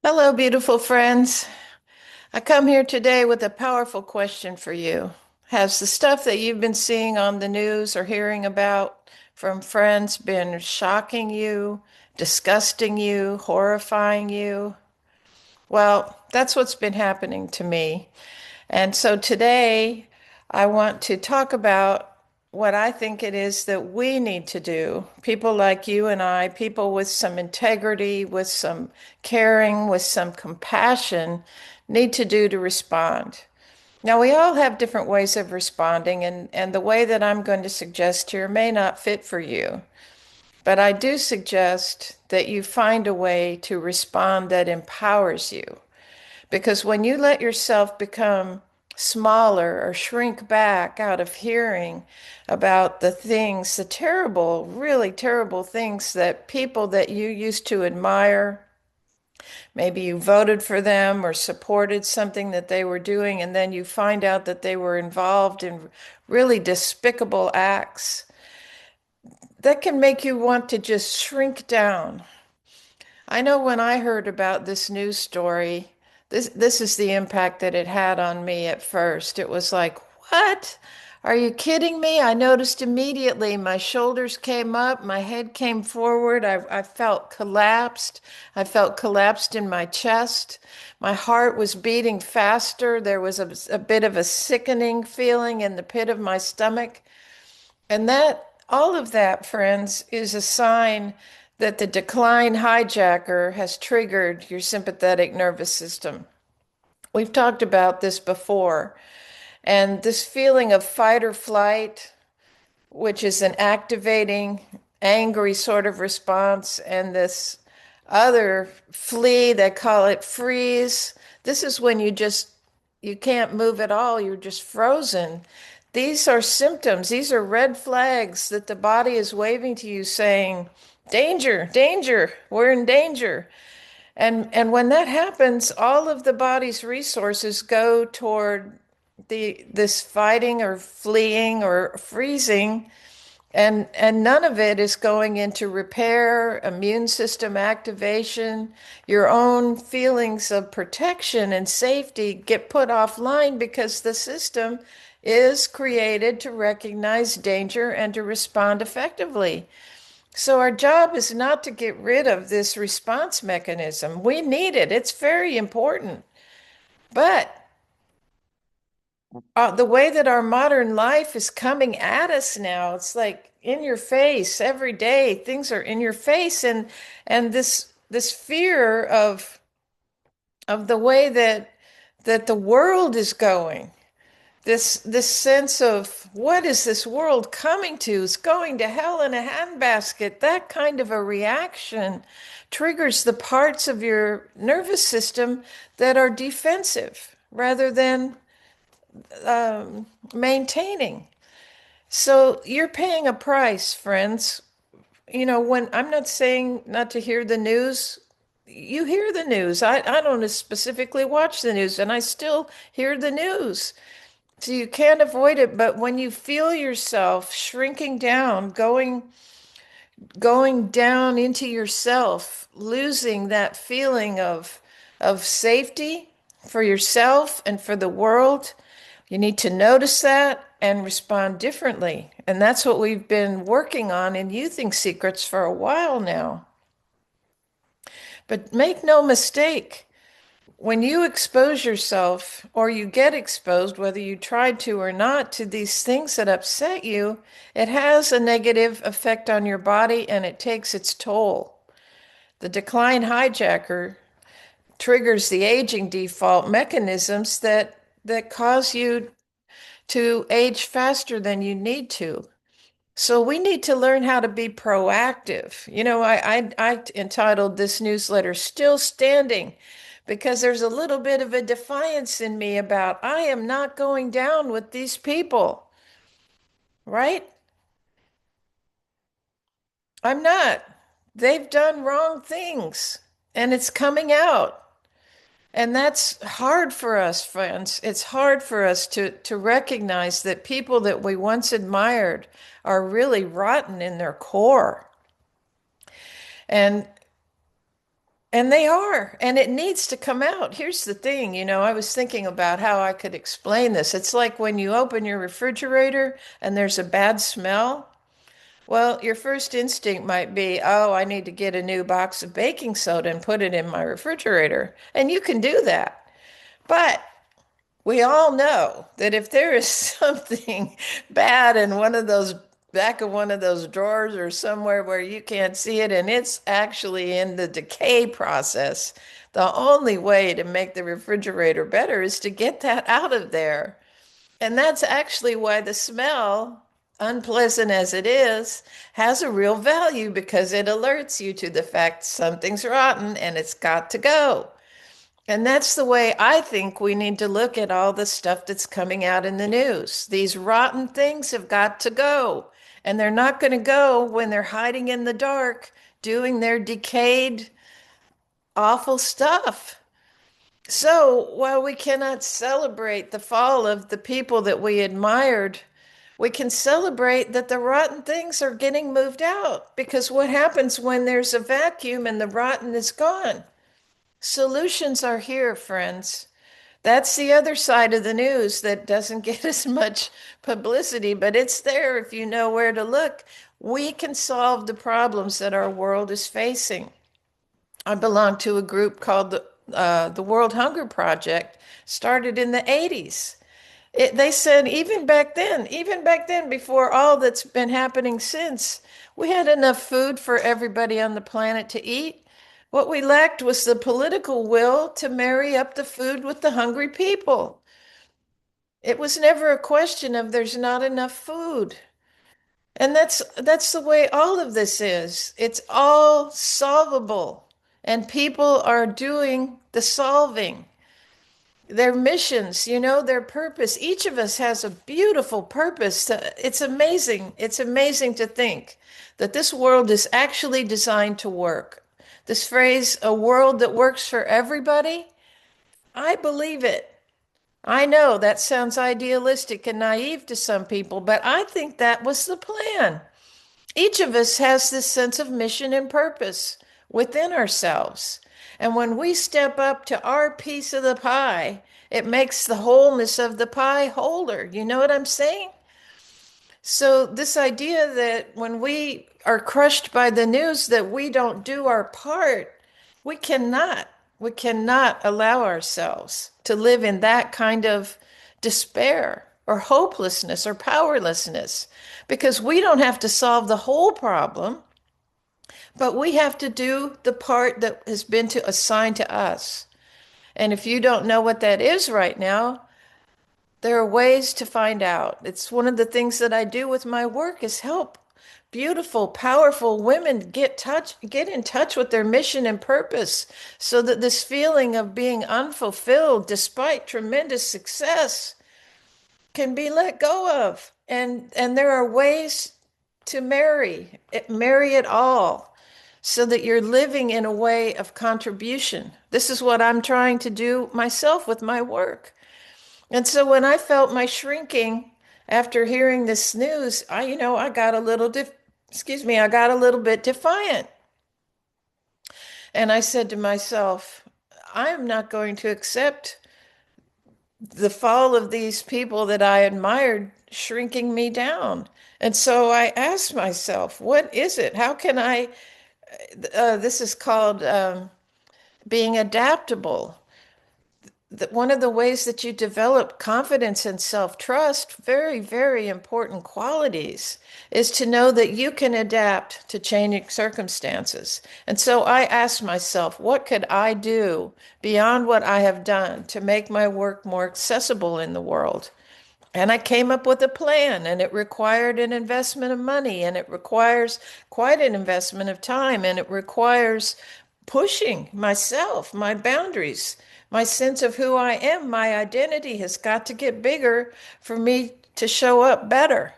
Hello, beautiful friends. I come here today with a powerful question for you. Has the stuff that you've been seeing on the news or hearing about from friends been shocking you, disgusting you, horrifying you? Well, that's what's been happening to me. And so today I want to talk about what I think it is that we need to do. People like you and I, people with some integrity, with some caring, with some compassion, need to do to respond. Now, we all have different ways of responding, and the way that I'm going to suggest here may not fit for you. But I do suggest that you find a way to respond that empowers you. Because when you let yourself become smaller or shrink back out of hearing about the things, the terrible, really terrible things that people that you used to admire, maybe you voted for them or supported something that they were doing, and then you find out that they were involved in really despicable acts, that can make you want to just shrink down. I know when I heard about this news story, this is the impact that it had on me at first. It was like, what? Are you kidding me? I noticed immediately my shoulders came up, my head came forward. I felt collapsed. I felt collapsed in my chest. My heart was beating faster. There was a bit of a sickening feeling in the pit of my stomach. And all of that, friends, is a sign that the decline hijacker has triggered your sympathetic nervous system. We've talked about this before. And this feeling of fight or flight, which is an activating, angry sort of response, and this other flee, they call it freeze. This is when you can't move at all, you're just frozen. These are symptoms, these are red flags that the body is waving to you saying, danger, danger, we're in danger. And when that happens, all of the body's resources go toward this fighting or fleeing or freezing, and none of it is going into repair, immune system activation. Your own feelings of protection and safety get put offline because the system is created to recognize danger and to respond effectively. So our job is not to get rid of this response mechanism. We need it. It's very important. But the way that our modern life is coming at us now, it's like in your face every day. Things are in your face, and this fear of the way that the world is going. This sense of what is this world coming to? It's going to hell in a handbasket. That kind of a reaction triggers the parts of your nervous system that are defensive rather than maintaining. So you're paying a price, friends. You know, when I'm not saying not to hear the news, you hear the news. I don't specifically watch the news, and I still hear the news. So you can't avoid it, but when you feel yourself shrinking down, going down into yourself, losing that feeling of safety for yourself and for the world, you need to notice that and respond differently. And that's what we've been working on in Youthing Secrets for a while now. But make no mistake, when you expose yourself or you get exposed, whether you tried to or not, to these things that upset you, it has a negative effect on your body and it takes its toll. The decline hijacker triggers the aging default mechanisms that cause you to age faster than you need to. So we need to learn how to be proactive. You know, I entitled this newsletter Still Standing because there's a little bit of a defiance in me about I am not going down with these people, right? I'm not. They've done wrong things and it's coming out. And that's hard for us, friends. It's hard for us to recognize that people that we once admired are really rotten in their core. And And they are, and it needs to come out. Here's the thing, I was thinking about how I could explain this. It's like when you open your refrigerator and there's a bad smell. Well, your first instinct might be, oh, I need to get a new box of baking soda and put it in my refrigerator. And you can do that. But we all know that if there is something bad in one of those back of one of those drawers or somewhere where you can't see it and it's actually in the decay process, the only way to make the refrigerator better is to get that out of there. And that's actually why the smell, unpleasant as it is, has a real value because it alerts you to the fact something's rotten and it's got to go. And that's the way I think we need to look at all the stuff that's coming out in the news. These rotten things have got to go. And they're not going to go when they're hiding in the dark doing their decayed, awful stuff. So while we cannot celebrate the fall of the people that we admired, we can celebrate that the rotten things are getting moved out. Because what happens when there's a vacuum and the rotten is gone? Solutions are here, friends. That's the other side of the news that doesn't get as much publicity, but it's there if you know where to look. We can solve the problems that our world is facing. I belong to a group called the World Hunger Project, started in the 80s. They said even back then, before all that's been happening since, we had enough food for everybody on the planet to eat. What we lacked was the political will to marry up the food with the hungry people. It was never a question of there's not enough food. And that's the way all of this is. It's all solvable, and people are doing the solving. Their missions, their purpose. Each of us has a beautiful purpose. It's amazing. It's amazing to think that this world is actually designed to work. This phrase, a world that works for everybody, I believe it. I know that sounds idealistic and naive to some people, but I think that was the plan. Each of us has this sense of mission and purpose within ourselves. And when we step up to our piece of the pie, it makes the wholeness of the pie wholer. You know what I'm saying? So, this idea that when we are crushed by the news that we don't do our part, we cannot, we cannot allow ourselves to live in that kind of despair or hopelessness or powerlessness because we don't have to solve the whole problem, but we have to do the part that has been assigned to us. And if you don't know what that is right now, there are ways to find out. It's one of the things that I do with my work is help beautiful, powerful women get in touch with their mission and purpose so that this feeling of being unfulfilled despite tremendous success can be let go of. And there are ways to marry it all so that you're living in a way of contribution. This is what I'm trying to do myself with my work. And so when I felt my shrinking after hearing this news, I got a little I got a little bit defiant. And I said to myself, I am not going to accept the fall of these people that I admired shrinking me down. And so I asked myself, what is it? How can this is called being adaptable. One of the ways that you develop confidence and self-trust, very, very important qualities, is to know that you can adapt to changing circumstances. And so I asked myself, what could I do beyond what I have done to make my work more accessible in the world? And I came up with a plan, and it required an investment of money, and it requires quite an investment of time, and it requires pushing myself, my boundaries, my sense of who I am, my identity has got to get bigger for me to show up better.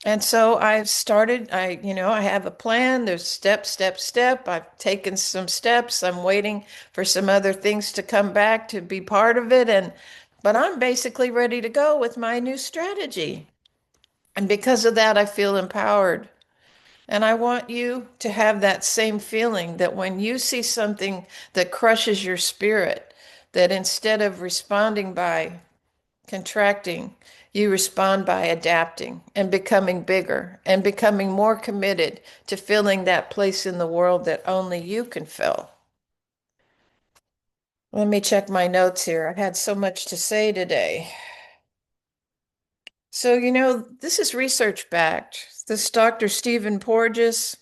And so I've started, I have a plan. There's step, step, step. I've taken some steps. I'm waiting for some other things to come back to be part of it. But I'm basically ready to go with my new strategy. And because of that, I feel empowered. And I want you to have that same feeling that when you see something that crushes your spirit, that instead of responding by contracting, you respond by adapting and becoming bigger and becoming more committed to filling that place in the world that only you can fill. Let me check my notes here. I had so much to say today. So, this is research backed. This Dr. Stephen Porges,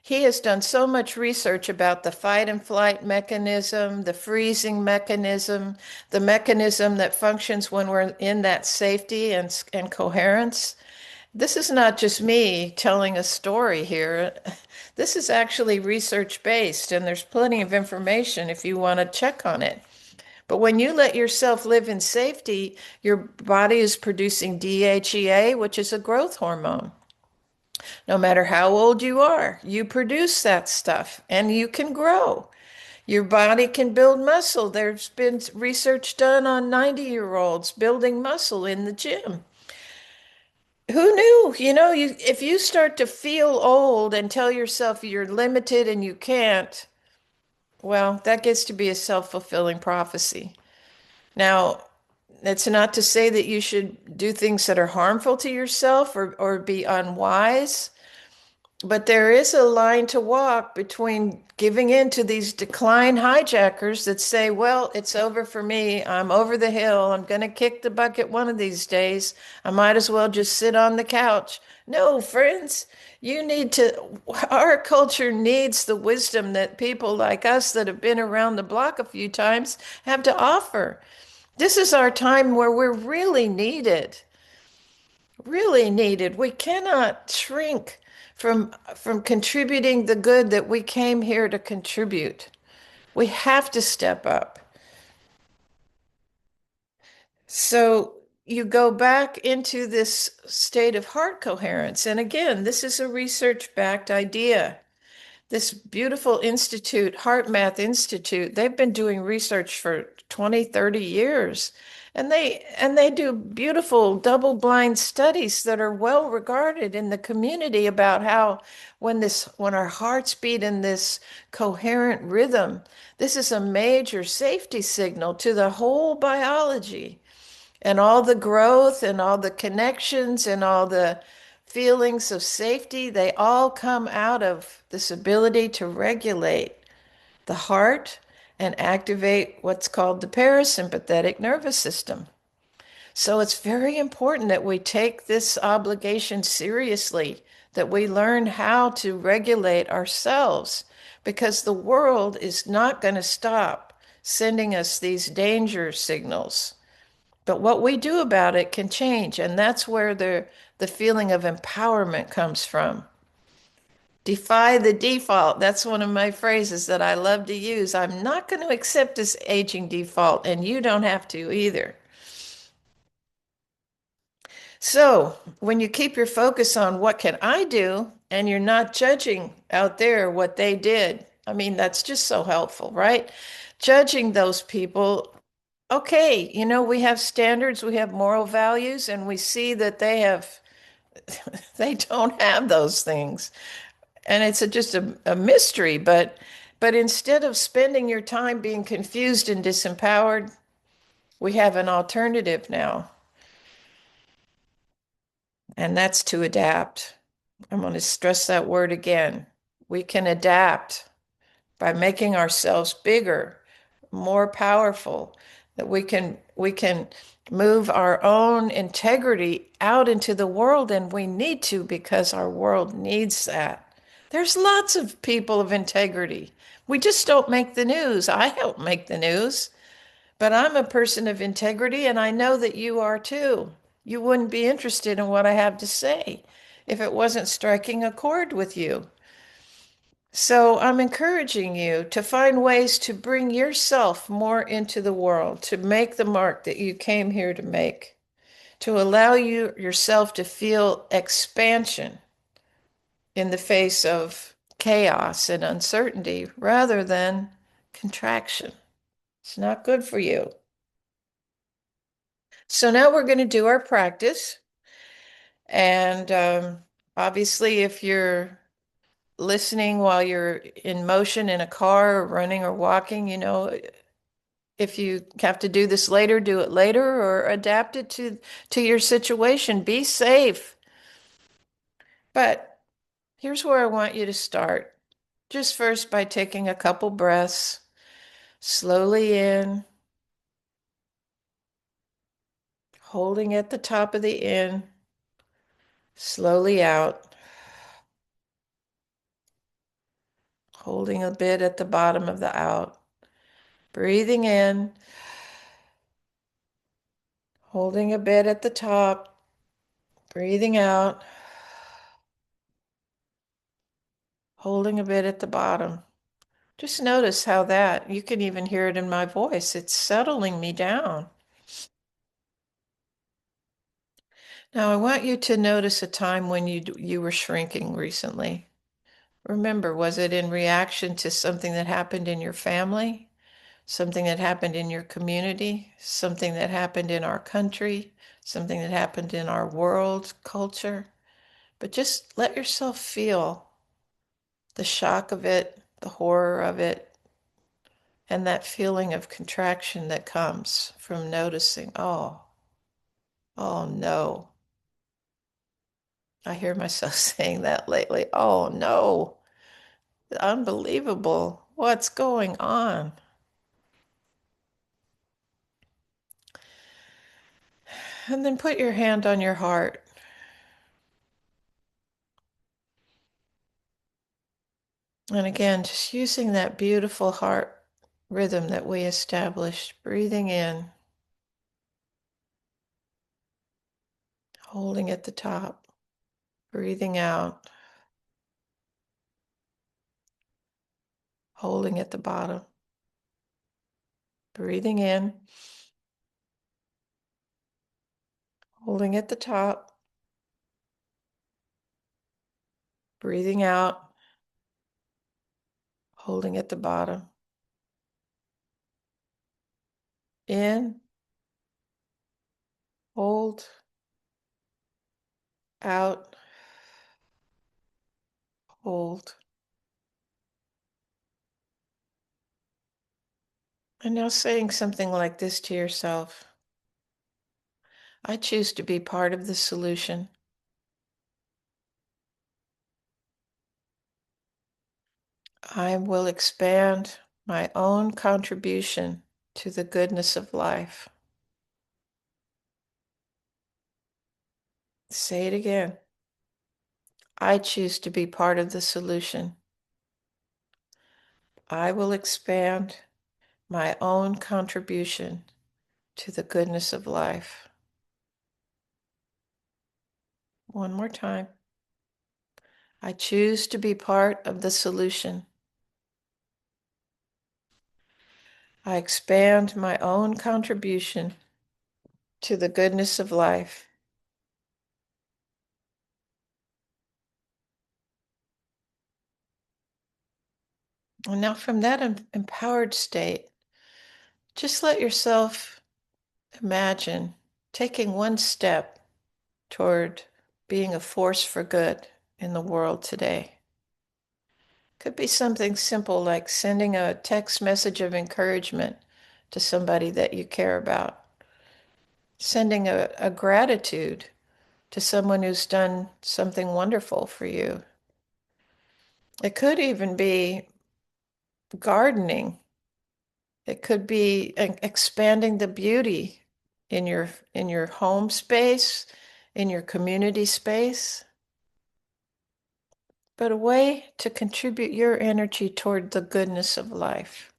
he has done so much research about the fight and flight mechanism, the freezing mechanism, the mechanism that functions when we're in that safety and coherence. This is not just me telling a story here. This is actually research based, and there's plenty of information if you want to check on it. But when you let yourself live in safety, your body is producing DHEA, which is a growth hormone. No matter how old you are, you produce that stuff and you can grow. Your body can build muscle. There's been research done on 90-year-olds building muscle in the gym. Who knew? If you start to feel old and tell yourself you're limited and you can't, well, that gets to be a self-fulfilling prophecy. Now, it's not to say that you should do things that are harmful to yourself or be unwise. But there is a line to walk between giving in to these decline hijackers that say, well, it's over for me. I'm over the hill. I'm going to kick the bucket one of these days. I might as well just sit on the couch. No, friends, our culture needs the wisdom that people like us that have been around the block a few times have to offer. This is our time where we're really needed, really needed. We cannot shrink from contributing the good that we came here to contribute. We have to step up. So you go back into this state of heart coherence. And again, this is a research-backed idea. This beautiful institute, Heart Math Institute, they've been doing research for 20, 30 years. And they do beautiful double-blind studies that are well regarded in the community about how when our hearts beat in this coherent rhythm, this is a major safety signal to the whole biology and all the growth and all the connections and all the feelings of safety, they all come out of this ability to regulate the heart and activate what's called the parasympathetic nervous system. So it's very important that we take this obligation seriously, that we learn how to regulate ourselves, because the world is not going to stop sending us these danger signals. But what we do about it can change, and that's where the feeling of empowerment comes from. Defy the default. That's one of my phrases that I love to use. I'm not going to accept this aging default, and you don't have to either. So, when you keep your focus on what can I do, and you're not judging out there what they did, I mean, that's just so helpful, right? Judging those people, okay, we have standards, we have moral values, and we see that they don't have those things. And it's just a mystery, but instead of spending your time being confused and disempowered, we have an alternative now, and that's to adapt. I'm going to stress that word again. We can adapt by making ourselves bigger, more powerful, that we can move our own integrity out into the world, and we need to because our world needs that. There's lots of people of integrity. We just don't make the news. I help make the news, but I'm a person of integrity, and I know that you are too. You wouldn't be interested in what I have to say if it wasn't striking a chord with you. So I'm encouraging you to find ways to bring yourself more into the world, to make the mark that you came here to make, to allow yourself to feel expansion in the face of chaos and uncertainty rather than contraction. It's not good for you. So now we're going to do our practice. And obviously, if you're listening while you're in motion in a car or running or walking, if you have to do this later, do it later or adapt it to your situation. Be safe. But here's where I want you to start. Just first by taking a couple breaths slowly in, holding at the top of the in, slowly out, holding a bit at the bottom of the out, breathing in, holding a bit at the top, breathing out, holding a bit at the bottom. Just notice how that, you can even hear it in my voice. It's settling me down. Now, I want you to notice a time when you were shrinking recently. Remember, was it in reaction to something that happened in your family, something that happened in your community, something that happened in our country, something that happened in our world, culture? But just let yourself feel the shock of it, the horror of it, and that feeling of contraction that comes from noticing, oh no. I hear myself saying that lately. Oh no, unbelievable. What's going on? And then put your hand on your heart. And again, just using that beautiful heart rhythm that we established, breathing in, holding at the top, breathing out, holding at the bottom, breathing in, holding at the top, breathing out, holding at the bottom. In, hold, out, hold. And now saying something like this to yourself: I choose to be part of the solution. I will expand my own contribution to the goodness of life. Say it again. I choose to be part of the solution. I will expand my own contribution to the goodness of life. One more time. I choose to be part of the solution. I expand my own contribution to the goodness of life. And now, from that empowered state, just let yourself imagine taking one step toward being a force for good in the world today. Could be something simple like sending a text message of encouragement to somebody that you care about, sending a gratitude to someone who's done something wonderful for you. It could even be gardening. It could be expanding the beauty in your home space, in your community space, but a way to contribute your energy toward the goodness of life.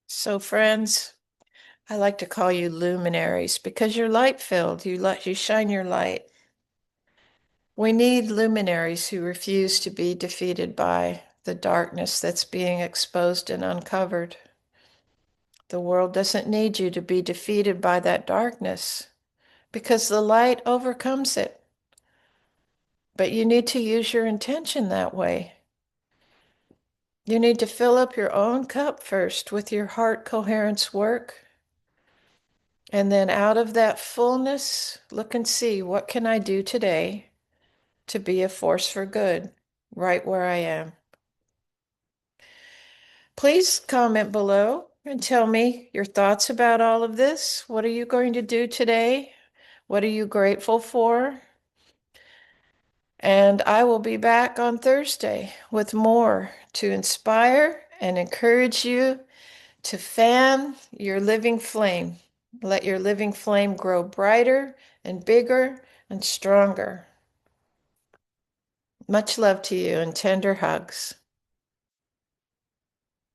So, friends, I like to call you luminaries because you're light filled. You shine your light. We need luminaries who refuse to be defeated by the darkness that's being exposed and uncovered. The world doesn't need you to be defeated by that darkness because the light overcomes it. But you need to use your intention that way. You need to fill up your own cup first with your heart coherence work. And then out of that fullness, look and see what can I do today to be a force for good right where I am. Please comment below and tell me your thoughts about all of this. What are you going to do today? What are you grateful for? And I will be back on Thursday with more to inspire and encourage you to fan your living flame. Let your living flame grow brighter and bigger and stronger. Much love to you and tender hugs.